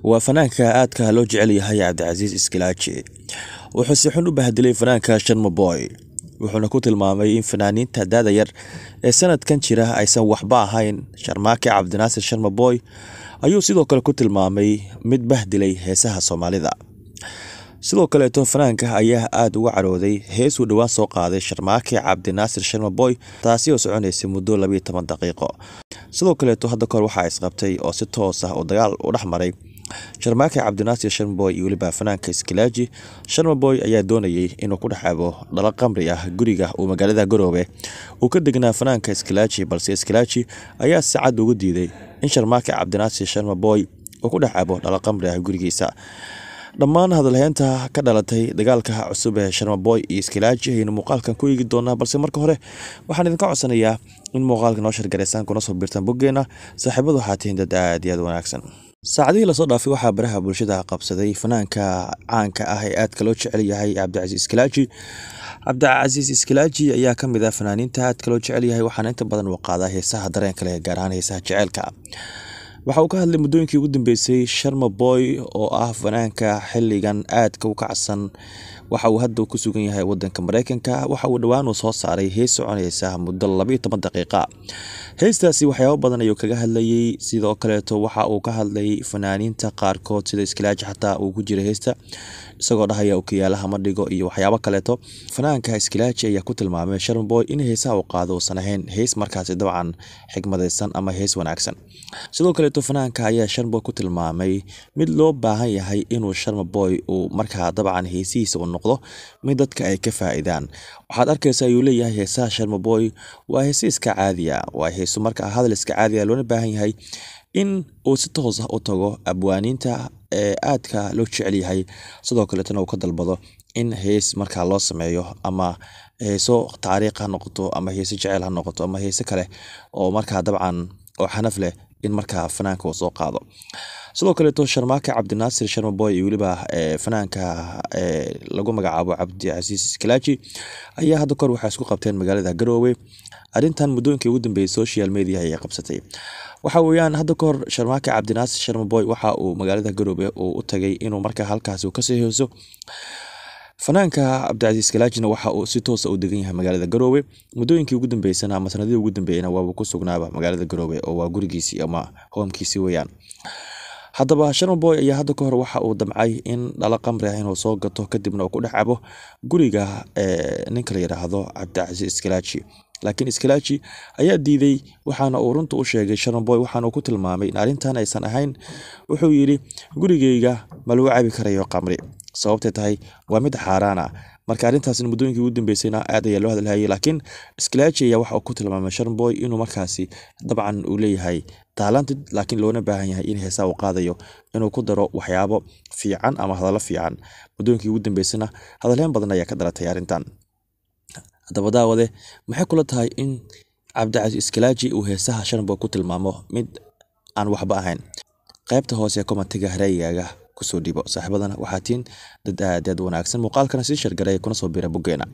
waa fanaanka aadka loo jecel yahay Cabdicasiis Iskilaaji. Wuxuu si xun u bahdilay fanaanka Sharma Boy, wuxuuna ku tilmaamay in fanaaniinta daada yar ee sanadkan jira aysan waxba ahayn. Sharmaake Cabdinaasir Sharma Boy ayuu sidoo kale ku tilmaamay mid bahdilay heesaha Soomaalida. sidoo kale fanaanka ayaa aad uga carooday hees uu dhawaan soo qaaday Sharmaake Cabdinaasir Sharma Boy, taasi oo soconaysay muddo 12 daqiiqo. sidoo kale hadda kor waxa isqabtay oo si toos ah oo dagaal u dhaxmaray Sharmaake Cabdinaasir Sharma Boy iyo waliba fanaanka Iskilaaji. Sharma Boy ayaa doonayay inuu ku dhaxabo dhalo qamri ah guriga uu magaalada Garowe uu ka degnaa fanaanka Iskilaaji, balse Iskilaaji ayaa si cad uga diiday in Sharmaake Cabdinaasir Sharma Boy uu ku dhaxabo dhalo qamri ah gurigiisa. dhammaan hadalheynta ka dhalatay dagaalka cusub ee Sharma Boy iyo Iskilaaji ayaynu muuqaalkan ku eegi doonaa, balse marka hore waxaan idinka codsanayaa in muuqaalka noo shargareysaan kuna soo biirtaan boggeena. saaxiibadu waxaa tihiin dad aad iyo aad wanaagsan. saacadihii lasoo dhaafay waxaa baraha bulshada qabsaday fanaanka caanka ah ee aadka loo jecel yahay Cabdicasiis Iskilaaji. Cabdicasiis Iskilaaji ayaa ka mid ah fanaaniinta aadka loo jecel yahay, waxaana inta badan uu qaadaa heesaha dareenka leh, gaar ahaan heesaha jaceylka. waxa uu ka hadlay muddooyinkii ugu dambeysay Sharma Boy oo ah fanaanka xilligan aadka u kacsan. waxa uu hadda ku sugan yahay wadanka Mareykanka. waxa uu dhawaan soo saaray hees soconaysa muddo 12 daqiiqo. heestaasi waxyaabo badan ayuu kaga hadlayay. sidoo kale waxa uu ka hadlay fanaaniinta qaarkood sida Iskilaaji xataa uu ku jiray heesta, isagoo dhahaya okiyaalaha ma dhigo iyo waxyaabo kale. fanaanka Iskilaaji ayaa ku tilmaamay Sharma Boy in heesaha uu qaado uusan ahayn hees markaasi dabcan xigmadeysan ama hees wanaagsan. sidoo kale fanaanka ayaa Sharma Boy ku tilmaamay mid loo baahan yahay inuu Sharma Boy uu markaa dabcan heesihiisa u noqdo mid dadka ay ka faa'iidaan. waxaad arkaysaa ayuu leeyahay heesaha Sharma Boy waa hees iska caadi ah, waa heeso marka hadal iska caadi ah, loona baahan yahay in uu si toos ah u tago abwaaniinta ee aadka loo jecel yahay. sidoo kale uu ka dalbado in hees markaa loo sameeyo ama heeso taariikh ha noqoto ama heeso jecel ha noqoto ama heeso kale oo markaa dabcan oo xanaf leh in markaa fanaanka uu soo qaado. sidoo kale Sharmaake Cabdinaasir Sharma Boy iyo waliba fanaanka lagu magacaabo Cabdicasiis Iskilaaji ayaa hadda kor waxa isku qabteen magaalada Garowe. arrintan muddooyinkii ugu dambeeyay social media ayay qabsatay. waxa weeyaan hadda kor Sharmaake Cabdinaasir Sharma Boy waxa uu magaalada Garowe u tagay inuu markaa halkaas ka sii heeso. fanaanka Cabdicasiis Iskilaajina waxa uu si toos ah u degan yahay magaalada Garowe. muddooyinkii ugu dambeysana ama sanadihii ugu dambeeyayna waa uu ku sugnaaba magaalada Garowe oo waa gurigiisii ama hoomkiisii weeyaan. haddaba Sharma Boy ayaa hadda kahor waxa uu damcay in dhalo qamri ah inuu soo gato kadibna uu ku dhaxabo guriga ninka la yiraahdo Cabdicasiis Iskilaaji. laakiin Iskilaaji ayaa diiday, waxaana uu runta u sheegay Sharma Boy, waxaana uu ku tilmaamay in arrintan aysan ahayn. wuxuu yiri gurigeyga ma lagu cabi karayo qamri, sababtay tahay waa mid xaaraan ah. marka arrintaasna muddooyinkii ugu dambeysayna aad ayaa loo hadalhayay, laakiin Iskilaaji ayaa waxa uu ku tilmaamay Sharma Boy inuu markaasi dabcan uu leeyahay talented, laakiin loona baahan yahay in heesaha uu qaadayo inuu ku daro waxyaabo fiican ama hadallo fiican. muddooyinkii ugu dambeysayna hadalheyn badan ayaa ka dhalatay arrintan. haddaba daawade, maxay kula tahay in Cabdicasiis Iskilaaji uu heesaha Sharma Boy ku tilmaamo mid aan waxba ahayn? qaybta hoose ee commentiga hareegaaga kusoo dhibo. saaxiibadana waxaa tiin dad aad wanaagsan. muuqaalkana sii shargareey kuna soo biira boggeena.